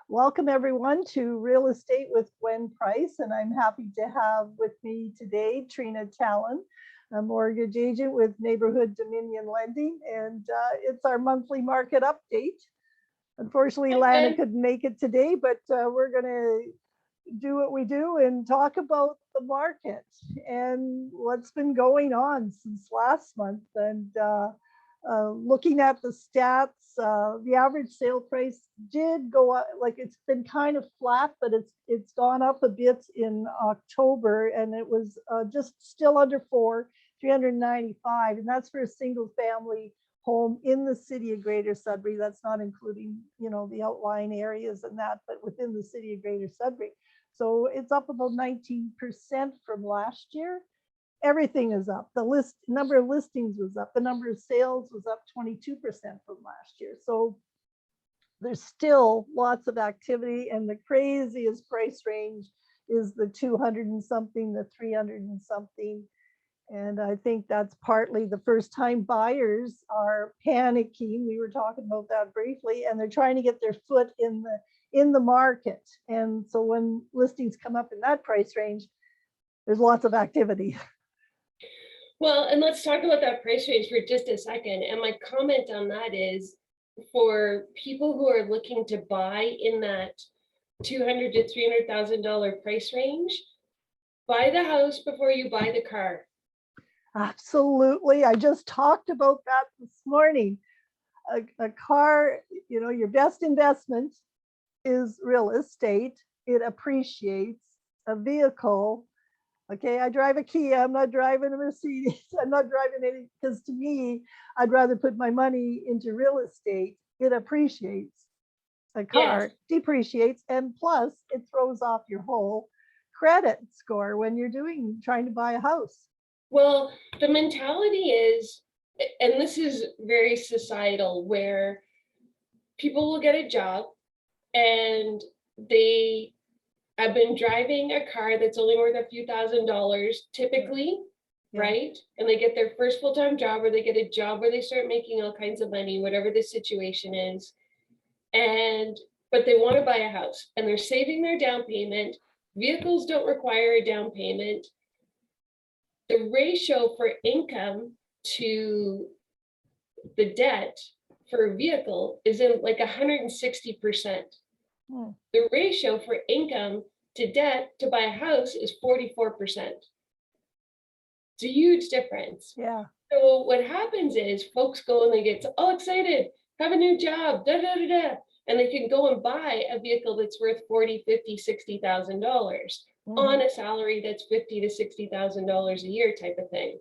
Welcome everyone to Real Estate with Gwen Price, and I'm happy to have with me today Trina Tallon, a mortgage agent with Neighbourhood Dominion Lending, and it's our monthly market update. Unfortunately, Lana couldn't make it today, but we're going to do what we do and talk about the market and what's been going on since last month. And looking at the stats, the average sale price did go up. Like, it's been kind of flat, but it's gone up a bit in October, and it was just still under 395, and that's for a single family home in the city of Greater Sudbury. That's not including, the outlying areas and that, but within the city of Greater Sudbury. So it's up about 19% from last year. Everything is up. The number of listings was up. The number of sales was up 22% from last year. So there's still lots of activity, and the craziest price range is the 200 and something, the 300 and something. And I think that's partly the first time buyers are panicking. We were talking about that briefly, and they're trying to get their foot in the market. And so when listings come up in that price range, there's lots of activity. Well, and let's talk about that price range for just a second. And my comment on that is, for people who are looking to buy in that $200,000 to $300,000 price range, buy the house before you buy the car. Absolutely. I just talked about that this morning. A car, your best investment is real estate. It appreciates. A vehicle. Okay, I drive a Kia. I'm not driving a Mercedes. I'm not driving any, because to me, I'd rather put my money into real estate. It appreciates. A car depreciates, and plus it throws off your whole credit score when you're trying to buy a house. Well, the mentality is, and this is very societal, where people will get a job and they have been driving a car that's only worth a few $1,000s typically, right? And they get their first full-time job, or they get a job where they start making all kinds of money, whatever the situation is. But they want to buy a house, and they're saving their down payment. Vehicles don't require a down payment. The ratio for income to the debt for a vehicle is in like 160%. The ratio for income to debt to buy a house is 44%. It's a huge difference. Yeah. So what happens is folks go and they get all excited, have a new job, and they can go and buy a vehicle that's worth $40,000, $50,000, $60,000 on a salary that's $50,000 to $60,000 a year type of thing.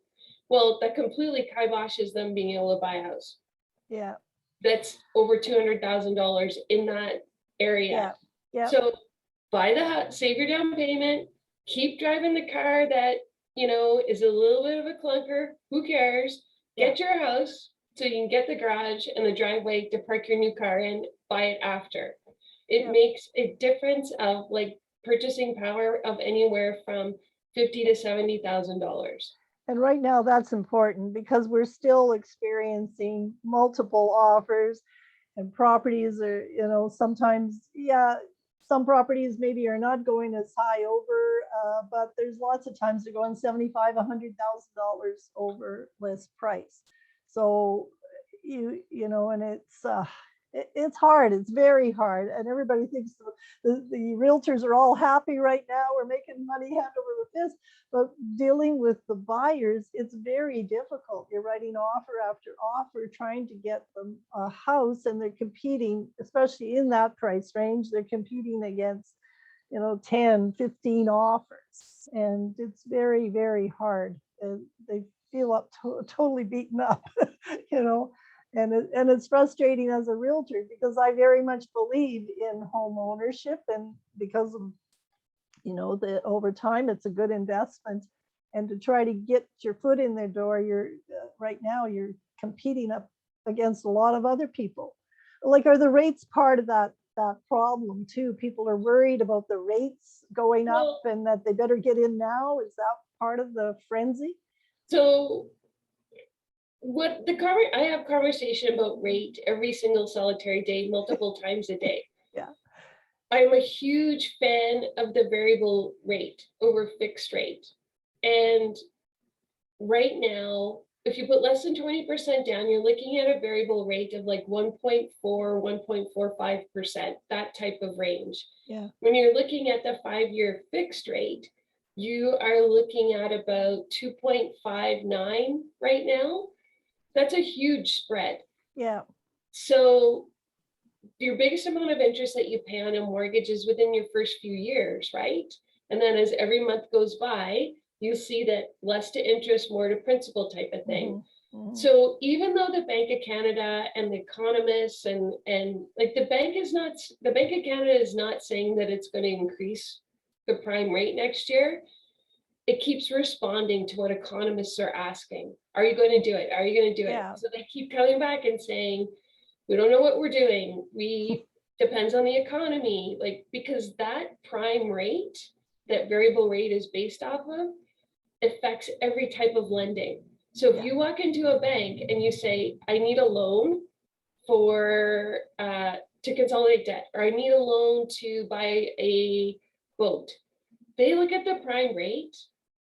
Well, that completely kiboshes them being able to buy a house. Yeah. That's over $200,000 in that area. Yeah. So buy the house, save your down payment, keep driving the car that is a little bit of a clunker. Who cares? Get your house so you can get the garage and the driveway to park your new car in. Buy it after. It makes a difference of like purchasing power of anywhere from $50,000 to $70,000. And right now that's important, because we're still experiencing multiple offers, and properties are, sometimes, some properties maybe are not going as high over, but there's lots of times they're going $75,000, $100,000 over list price. So, and it's hard. It's very hard. And everybody thinks the realtors are all happy right now. We're making money hand over fist. But dealing with the buyers, it's very difficult. You're writing offer after offer, trying to get them a house, and they're competing, especially in that price range. They're competing against, 10, 15 offers. And it's very, very hard. And they feel totally beaten up, And it's frustrating as a realtor, because I very much believe in home ownership, and because of, over time, it's a good investment. And to try to get your foot in their door, right now you're competing up against a lot of other people. Like, are the rates part of that problem too? People are worried about the rates going up, and that they better get in now. Is that part of the frenzy? So I have conversation about rate every single solitary day, multiple times a day. Yeah. I'm a huge fan of the variable rate over fixed rate. And right now, if you put less than 20% down, you're looking at a variable rate of like 1.4, 1.45%, that type of range. Yeah. When you're looking at the 5-year fixed rate, you are looking at about 2.59 right now. That's a huge spread. Yeah. So your biggest amount of interest that you pay on a mortgage is within your first few years, right? And then as every month goes by, you see that less to interest, more to principal type of thing. Mm-hmm. So even though the Bank of Canada and the economists and like the Bank of Canada is not saying that it's going to increase the prime rate next year, it keeps responding to what economists are asking. Are you going to do it? Are you going to do it? So they keep coming back and saying, we don't know what we're doing. We depends on the economy, like, because that prime rate, that variable rate is based off of, affects every type of lending. So if you walk into a bank and you say, I need a loan for to consolidate debt, or I need a loan to buy a boat, they look at the prime rate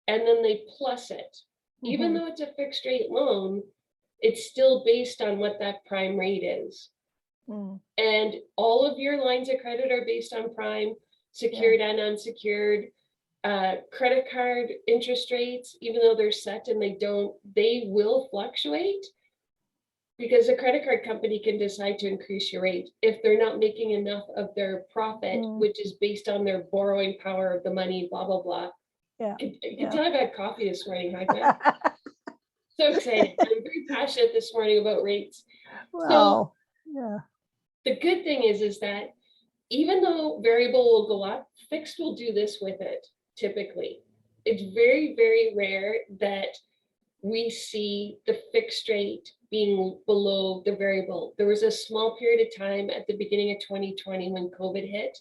and then they plus it. Even though it's a fixed rate loan, it's still based on what that prime rate is. And all of your lines of credit are based on prime, secured and unsecured. Credit card interest rates, even though they're set and they will fluctuate, because a credit card company can decide to increase your rate if they're not making enough of their profit, which is based on their borrowing power of the money, blah, blah, blah. Yeah. You can tell I've had coffee this morning, huh? So excited. I'm very passionate this morning about rates. Well, the good thing is that even though variable will go up, fixed will do this with it. Typically, it's very, very rare that we see the fixed rate being below the variable. There was a small period of time at the beginning of 2020 when COVID hit,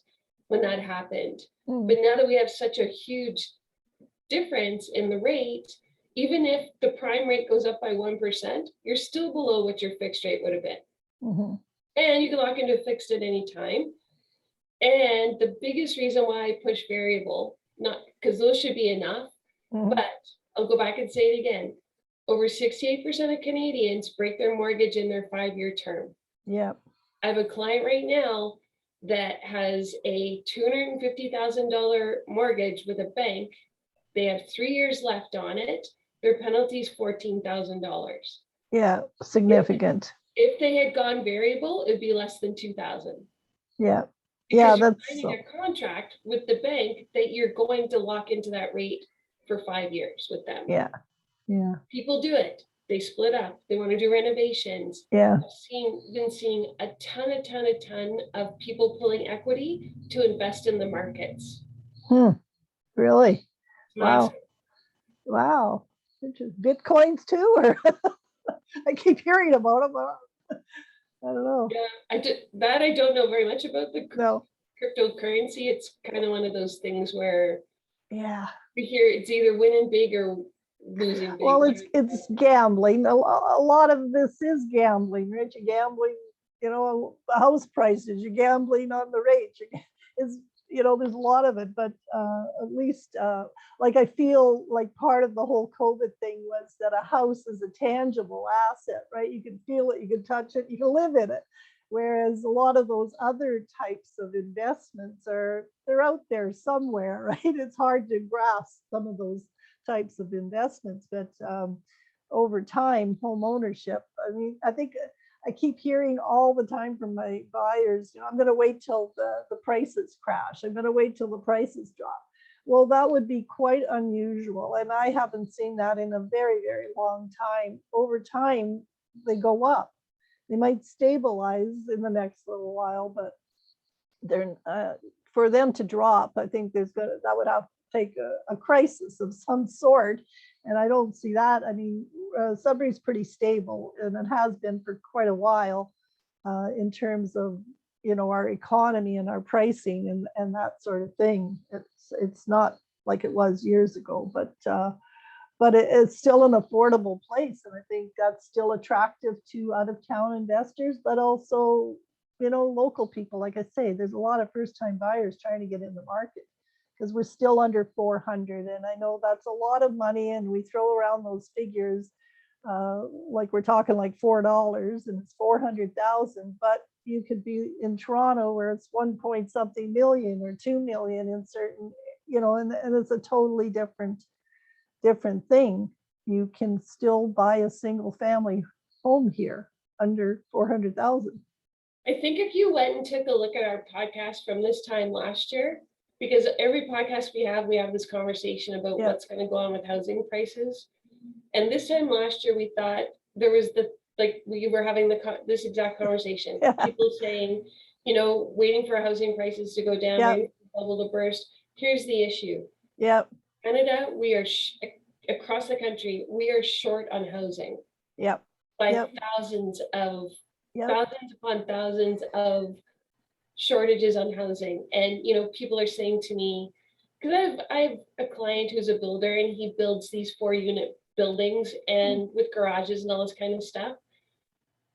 when that happened. But now that we have such a huge difference in the rate, even if the prime rate goes up by 1%, you're still below what your fixed rate would have been. And you can lock into fixed at any time. And the biggest reason why I push variable, not because those should be enough, but I'll go back and say it again. Over 68% of Canadians break their mortgage in their 5-year term. I have a client right now that has a $250,000 mortgage with a bank. They have 3 years left on it. Their penalty is $14,000. Yeah, significant. If they had gone variable, it'd be less than $2,000. Because you're signing a contract with the bank that you're going to lock into that rate for 5 years with them. People do it. They split up. They want to do renovations. I've been seeing a ton of people pulling equity to invest in the markets. Really? Wow. Bitcoins too, or I keep hearing about them. I don't know. I don't know very much about the cryptocurrency. It's kind of one of those things where you hear it's either winning big or losing big. Well, it's gambling. A lot of this is gambling, right? You're gambling, house prices. You're gambling on the rates. There's a lot of it, but at least like I feel like part of the whole COVID thing was that a house is a tangible asset, right? You can feel it, you can touch it, you can live in it. Whereas a lot of those other types of investments they're out there somewhere, right? It's hard to grasp some of those types of investments, but over time, home ownership, I think I keep hearing all the time from my buyers, I'm going to wait till the prices crash. I'm going to wait till the prices drop. Well, that would be quite unusual. And I haven't seen that in a very, very long time. Over time, they go up. They might stabilize in the next little while, but they're for them to drop, I think that would have to take a crisis of some sort. And I don't see that. Sudbury's pretty stable, and it has been for quite a while in terms of, our economy and our pricing and that sort of thing. It's not like it was years ago, but it's still an affordable place. And I think that's still attractive to out-of-town investors, but also local people, like I say, there's a lot of first time buyers trying to get in the market because we're still under 400. And I know that's a lot of money, and we throw around those figures like we're talking like $4 and it's 400,000, but you could be in Toronto where it's 1 point something million or 2 million in certain, and it's a totally different thing. You can still buy a single family home here under 400,000. I think if you went and took a look at our podcast from this time last year, because every podcast we have this conversation about what's going to go on with housing prices. And this time last year, we thought there was we were having this exact conversation. Yeah. People saying, waiting for housing prices to go down, waiting for the bubble to burst. Here's the issue. Yeah. Canada, we are across the country, we are short on housing. Yep. By thousands upon thousands of shortages on housing. And, people are saying to me, because I have a client who's a builder and he builds these 4-unit buildings and with garages and all this kind of stuff,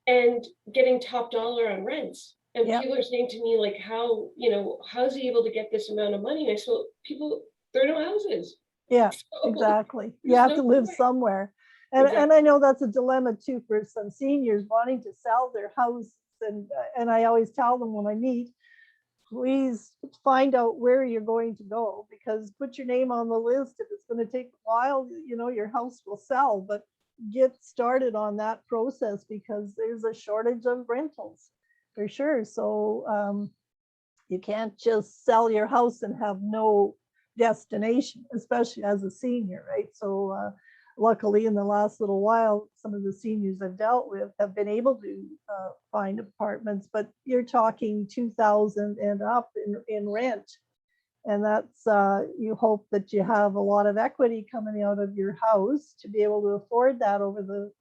and getting top dollar on rents. And people are saying to me, like, how's he able to get this amount of money? And I said, well, there are no houses. Yeah, exactly. You have to live somewhere. And I know that's a dilemma too for some seniors wanting to sell their house. And I always tell them when I meet, please find out where you're going to go, because put your name on the list. If it's going to take a while, your house will sell, but get started on that process because there's a shortage of rentals for sure. So you can't just sell your house and have no destination, especially as a senior, right? So luckily in the last little while, some of the seniors I've dealt with have been able to find apartments, but you're talking 2,000 and up in rent. And that's, you hope that you have a lot of equity coming out of your house to be able to afford that over the,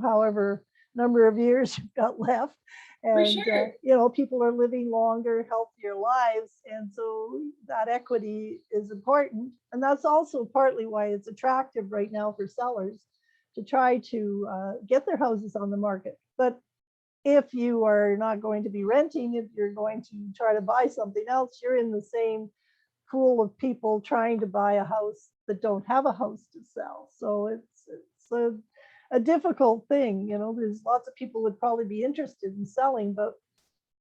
however number of years you've got left. And, sure. People are living longer, healthier lives. And so that equity is important. And that's also partly why it's attractive right now for sellers to try to get their houses on the market. But if you are not going to be renting, if you're going to try to buy something else, you're in the same pool of people trying to buy a house that don't have a house to sell. So it's a difficult thing. There's lots of people would probably be interested in selling, but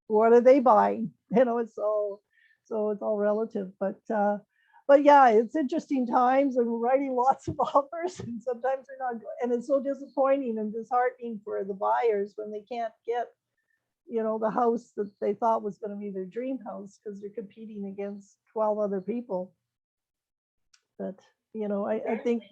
what are they buying? It's all relative. But yeah, it's interesting times, and we're writing lots of offers, and sometimes they're not good. And it's so disappointing and disheartening for the buyers when they can't get the house that they thought was going to be their dream house because they're competing against 12 other people. But I think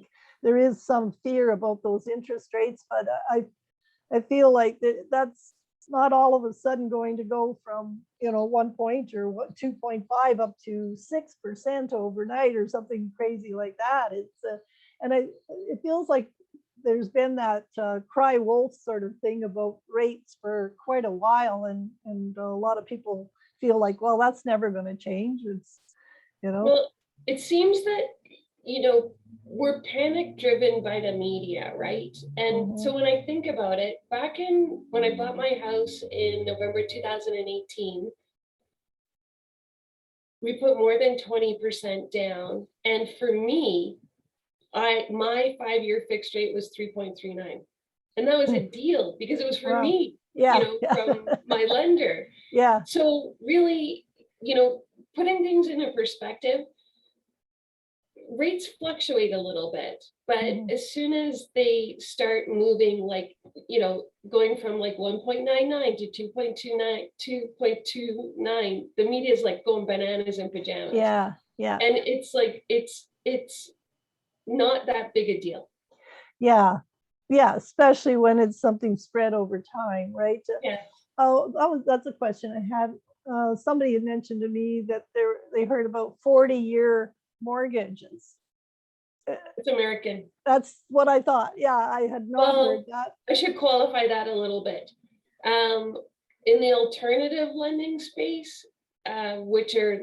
there is some fear about those interest rates, but I feel like that's not all of a sudden going to go from 1 point or 2.5 up to 6% overnight or something crazy like that. It feels like there's been that cry wolf sort of thing about rates for quite a while, and a lot of people feel like, well, that's never going to change. It's Well, it seems that we're panic driven by the media, right? And so when I think about it, back when I bought my house in November 2018, we put more than 20% down, and for me, my 5-year fixed rate was 3.39, and that was a deal because it was for me, from my lender. Yeah. So really, putting things into perspective, rates fluctuate a little bit, but as soon as they start moving, going from 1.99 to 2.29, 2.29, the media is going bananas in pajamas. Yeah. And it's not that big a deal. Yeah, especially when it's something spread over time, right? Yeah. That's a question I had. Somebody had mentioned to me that they heard about 40-year mortgages. It's American. That's what I thought. Yeah, I had not heard that. I should qualify that a little bit. In the alternative lending space, which are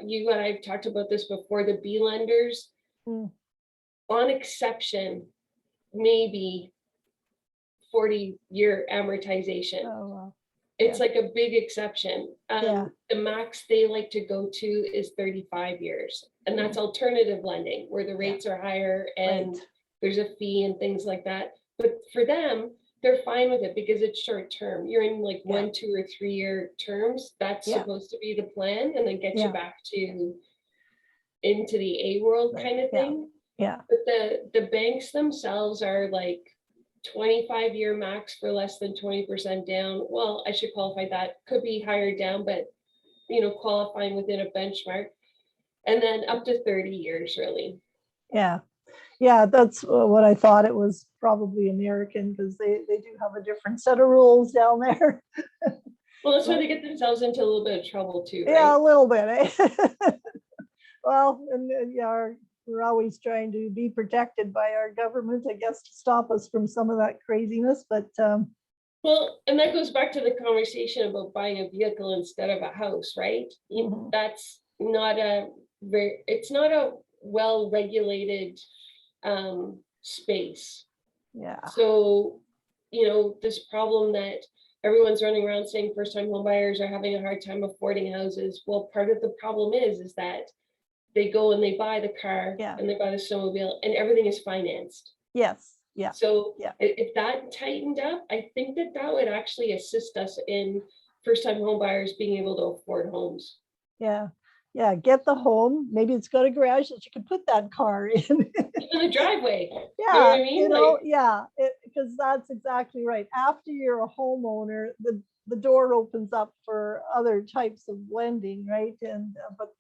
you and I've talked about this before, the B lenders, on exception, maybe 40-year amortization. Oh, wow. It's like a big exception. Yeah. The max they like to go to is 35 years. And that's alternative lending where the rates are higher and Right. there's a fee and things like that. But for them, they're fine with it because it's short term. You're in like 1, 2, or 3 year terms. That's Yeah. supposed to be the plan, and then get Yeah. you back to into the A world kind of Yeah. thing. Yeah. But the banks themselves are like 25-year max for less than 20% down. Well, I should qualify that. Could be higher down, but qualifying within a benchmark. And then up to 30 years, really. Yeah. Yeah, that's what I thought. It was probably American because they do have a different set of rules down there. Well, that's why they get themselves into a little bit of trouble too, right? Yeah, a little bit. Eh? Well, and yeah, we're always trying to be protected by our government, I guess, to stop us from some of that craziness. But well, and that goes back to the conversation about buying a vehicle instead of a house, right? That's not it's not a well-regulated space. yeah. So, this problem that everyone's running around saying first-time home buyers are having a hard time affording houses. Well, part of the problem is that they go and they buy the car and they buy the snowmobile and everything is financed. Yes. Yeah. So if that tightened up, I think that would actually assist us in first-time home buyers being able to afford homes. Yeah. Yeah. Get the home. Maybe it's got a garage that you can put that car in. In the driveway. Yeah. You know what I mean? Yeah. Because that's exactly right. After you're a homeowner, the door opens up for other types of lending, right? And but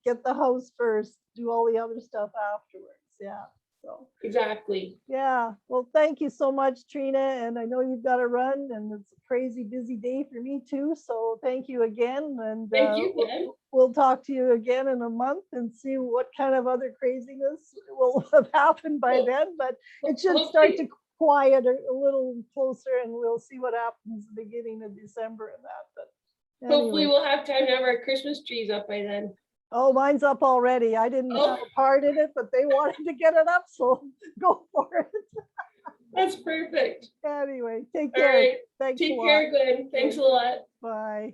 get the house first, do all the other stuff afterwards. Yeah. So exactly. Yeah. Well, thank you so much, Trina. And I know you've got to run, and it's a crazy busy day for me too. So thank you again. And thank you, Gwen. We'll talk to you again in a month and see what kind of other craziness will have happened by then. But it should start to quiet a little closer, and we'll see what happens at the beginning of December and that. But anyway. Hopefully we'll have time to have our Christmas trees up by then. Oh, mine's up already. I didn't have a part in it, but they wanted to get it up, so go for it. That's perfect. Anyway, take care. All right. Thanks take care, Gwen. Thanks a lot. Bye.